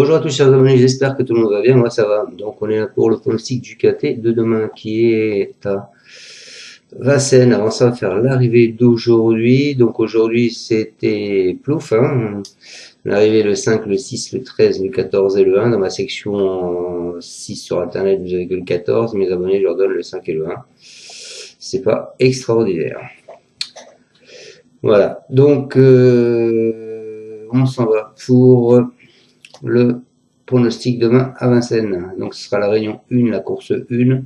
Bonjour à tous chers abonnés, j'espère que tout le monde va bien, moi ça va. Donc on est là pour le pronostic du KT de demain qui est à Vincennes. Avant ça on va faire l'arrivée d'aujourd'hui. Donc aujourd'hui c'était plouf, hein. L'arrivée le 5, le 6, le 13, le 14 et le 1. Dans ma section 6 sur internet vous avez que le 14, mes abonnés je leur donne le 5 et le 1. C'est pas extraordinaire. Voilà, donc on s'en va pour le pronostic demain à Vincennes. Donc ce sera la réunion 1, la course 1.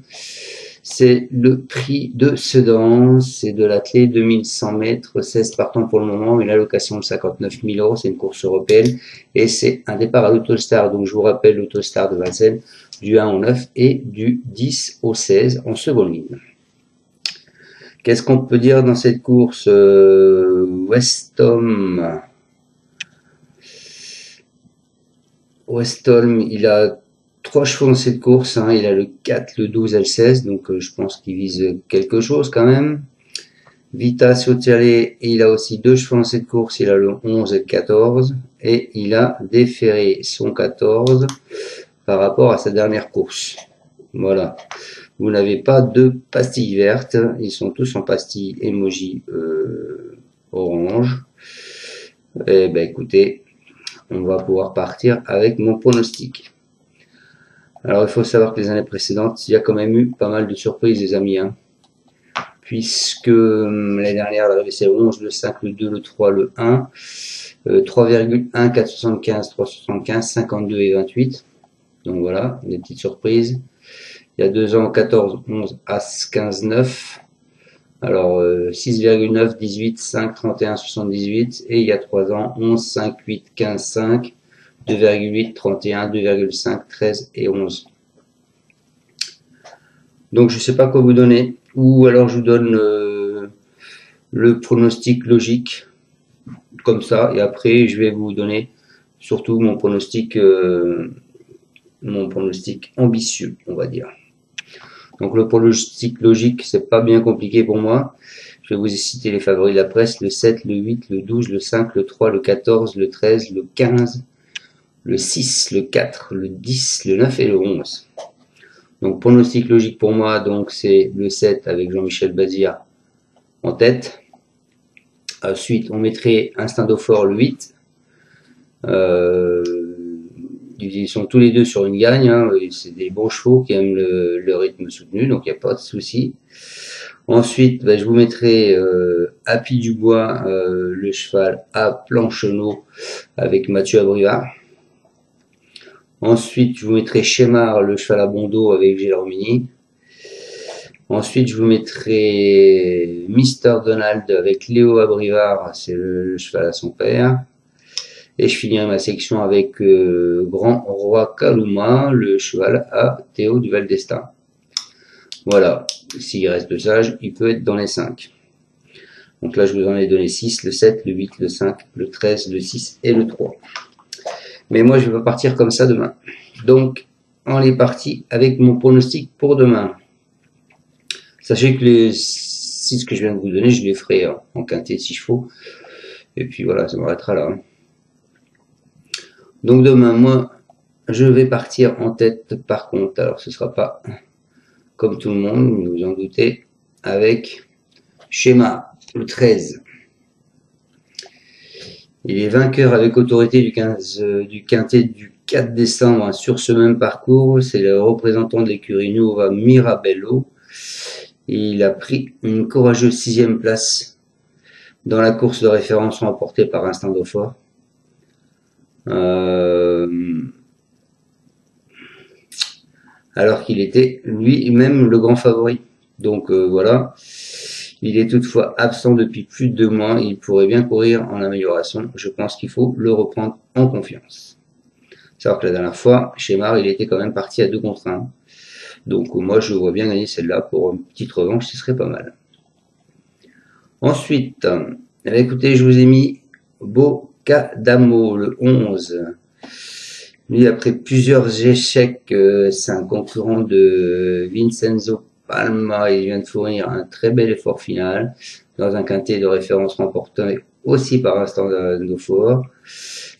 C'est le prix de Sedan, c'est de l'athlète 2100 mètres, 16 partants pour le moment, une allocation de 59 000 euros, c'est une course européenne et c'est un départ à l'Autostar. Donc je vous rappelle l'Autostar de Vincennes du 1 au 9 et du 10 au 16 en seconde ligne. Qu'est-ce qu'on peut dire dans cette course? Westholm, il a 3 chevaux dans cette course, hein. Il a le 4, le 12 et le 16, donc je pense qu'il vise quelque chose quand même. Vita Sociale, il a aussi 2 chevaux dans cette course, il a le 11 et le 14, et il a déféré son 14 par rapport à sa dernière course. Voilà. Vous n'avez pas de pastilles vertes, ils sont tous en pastilles emoji orange. Et ben écoutez, on va pouvoir partir avec mon pronostic. Alors il faut savoir que les années précédentes, il y a quand même eu pas mal de surprises les amis, hein. Puisque l'année dernière, l'arrivée c'est le 11, le 5, le 2, le 3, le 1, 3,1, 4,75, 3,75, 52 et 28. Donc voilà, des petites surprises. Il y a 2 ans, 14, 11, As, 15, 9. Alors 6,9, 18, 5, 31, 78. Et il y a 3 ans, 11, 5, 8, 15, 5. 2,8, 31, 2,5, 13 et 11. Donc je sais pas quoi vous donner. Ou alors je vous donne le pronostic logique. Comme ça. Et après je vais vous donner surtout mon pronostic ambitieux, on va dire. Donc le pronostic logique, c'est pas bien compliqué pour moi. Je vais vous citer les favoris de la presse, le 7, le 8, le 12, le 5, le 3, le 14, le 13, le 15, le 6, le 4, le 10, le 9 et le 11. Donc pronostic logique pour moi, donc c'est le 7 avec Jean-Michel Bazir en tête. Ensuite, on mettrait Instinct d'Eau-Fort le 8. Ils sont tous les deux sur une gagne, hein. C'est des bons chevaux qui aiment le rythme soutenu, donc il n'y a pas de souci. Ensuite, je vous mettrai Happy Dubois, le cheval à Plancheneau avec Mathieu Abrivard. Ensuite, je vous mettrai Schémar, le cheval à Bondeau avec Gélormini. Ensuite, je vous mettrai Mr. Donald avec Léo Abrivard, c'est le cheval à son père. Et je finirai ma section avec Grand Roi Kaluma, le cheval à Théo du Val d'Estaing. Voilà, s'il reste sage, il peut être dans les 5. Donc là, je vous en ai donné 6, le 7, le 8, le 5, le 13, le 6 et le 3. Mais moi, je vais pas partir comme ça demain. Donc, on est parti avec mon pronostic pour demain. Sachez que les 6 que je viens de vous donner, je les ferai en quintet 6 chevaux. Et puis voilà, ça m'arrêtera là, hein. Donc demain, moi, je vais partir en tête par contre. Alors ce sera pas comme tout le monde, vous en doutez, avec Schéma, le 13. Il est vainqueur avec autorité du quintet du 4 décembre sur ce même parcours. C'est le représentant de l'écurie Nuova Mirabello. Il a pris une courageuse 6e place dans la course de référence remportée par Instinct d'Eau-Fort. Alors qu'il était lui-même le grand favori. Donc voilà, il est toutefois absent depuis plus de 2 mois, il pourrait bien courir en amélioration, je pense qu'il faut le reprendre en confiance. C'est-à-dire que la dernière fois, chez Mar, il était quand même parti à 2 contre 1. Donc moi je vois bien gagner celle-là pour une petite revanche, ce serait pas mal. Ensuite, écoutez, je vous ai mis Bocadamo, le 11. Lui, après plusieurs échecs, c'est un concurrent de Vincenzo Palma. Il vient de fournir un très bel effort final dans un quintet de référence remporté aussi par Instinct d'Eau-Fort.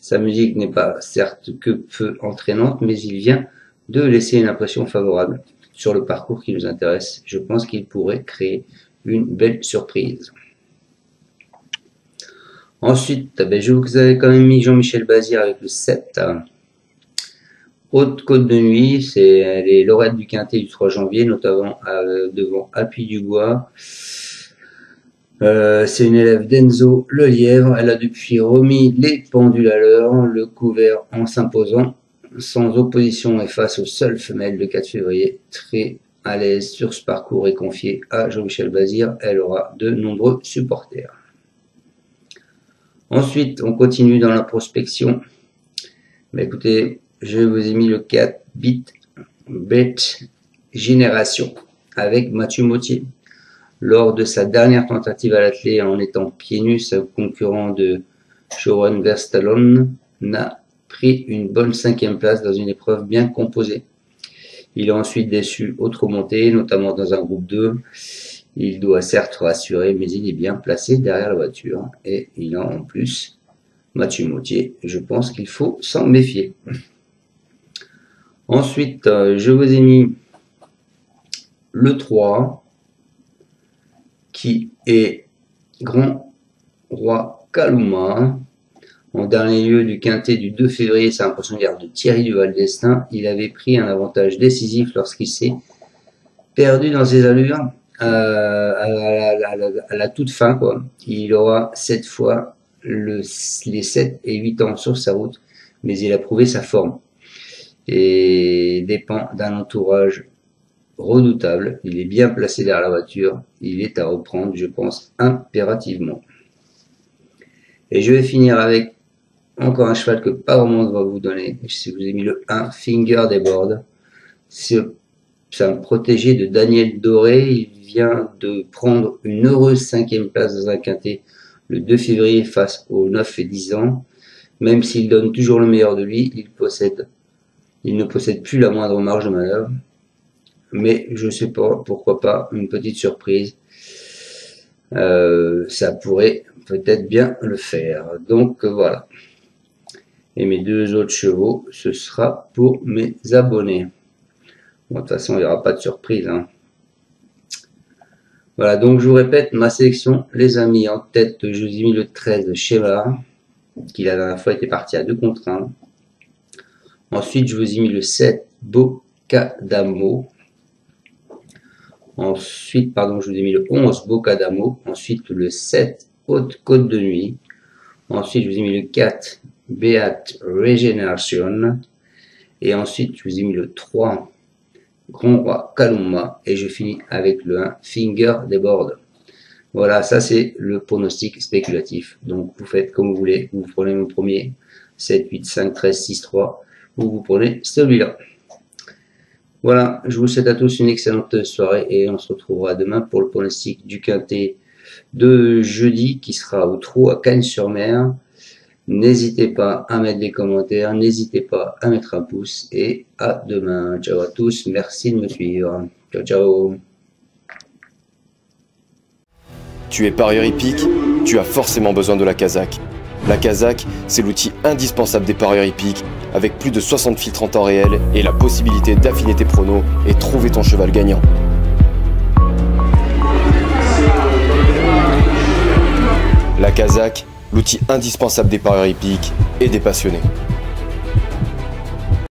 Sa musique n'est pas certes que peu entraînante, mais il vient de laisser une impression favorable sur le parcours qui nous intéresse. Je pense qu'il pourrait créer une belle surprise. Ensuite, je vous avais quand même mis Jean-Michel Bazir avec le 7. Haute Côte de Nuit, c'est les lauréates du Quintet du 3 janvier, notamment devant Appui du Bois. C'est une élève d'Enzo Le Lièvre. Elle a depuis remis les pendules à l'heure, le couvert en s'imposant sans opposition et face aux seules femelles de 4 février. Très à l'aise sur ce parcours et confiée à Jean-Michel Bazir. Elle aura de nombreux supporters. Ensuite, on continue dans la prospection. Écoutez, je vous ai mis le 4 Bet Génération avec Mathieu Mottier. Lors de sa dernière tentative à l'attelé en étant pieds nus, sa concurrent de Johan Verstallone n'a pris une bonne 5e place dans une épreuve bien composée. Il a ensuite déçu autres montées, notamment dans un groupe 2. Il doit certes rassurer, mais il est bien placé derrière la voiture. Et il a en plus Mathieu Mottier. Je pense qu'il faut s'en méfier. Ensuite, je vous ai mis le 3, qui est Grand Roi Kaluma. En dernier lieu du Quintet du 2 février, c'est un poissonnière de Thierry Duval d'Estaing. Il avait pris un avantage décisif lorsqu'il s'est perdu dans ses allures à la toute fin, quoi. Il aura cette fois les 7 et 8 ans sur sa route, mais il a prouvé sa forme et dépend d'un entourage redoutable. Il est bien placé derrière la voiture. Il est à reprendre, je pense, impérativement. Et je vais finir avec encore un cheval que pas vraiment va vous donner. Je vous ai mis le 1, Finger des Boards. C'est un protégé de Daniel Doré. Il vient de prendre une heureuse 5e place dans un quintet le 2 février face aux 9 et 10 ans. Même s'il donne toujours le meilleur de lui, il ne possède plus la moindre marge de manœuvre. Mais je sais pas, pourquoi pas, une petite surprise. Ça pourrait peut-être bien le faire. Donc voilà. Et mes 2 autres chevaux, ce sera pour mes abonnés. Bon, de toute façon, il n'y aura pas de surprise, hein. Voilà, donc je vous répète ma sélection, les amis. En tête, je vous ai mis le 13 Sheva, qui la dernière fois était parti à 2 contre 1. Ensuite, je vous ai mis le 7 Bocadamo. Ensuite, pardon, je vous ai mis le 11 Bocadamo. Ensuite, le 7 Haute Côte de Nuit. Ensuite, je vous ai mis le 4 Beat Regeneration. Et ensuite, je vous ai mis le 3 Grand Roi Kaluma. Et je finis avec le 1 Finger des Boards. Voilà, ça c'est le pronostic spéculatif. Donc, vous faites comme vous voulez. Vous prenez mon premier 7, 8, 5, 13, 6, 3. Ou vous prenez celui-là. Voilà, je vous souhaite à tous une excellente soirée et on se retrouvera demain pour le pronostic du quintet de jeudi qui sera au trot à Cagnes-sur-Mer. N'hésitez pas à mettre des commentaires, n'hésitez pas à mettre un pouce et à demain. Ciao à tous, merci de me suivre. Ciao, ciao. Tu es parieur hippique, tu as forcément besoin de la Kazakh. La Kazakh, c'est l'outil indispensable des parieurs hippiques, avec plus de 60 filtres en temps réel et la possibilité d'affiner tes pronos et trouver ton cheval gagnant. La Kazakh, l'outil indispensable des parieurs hippiques et des passionnés.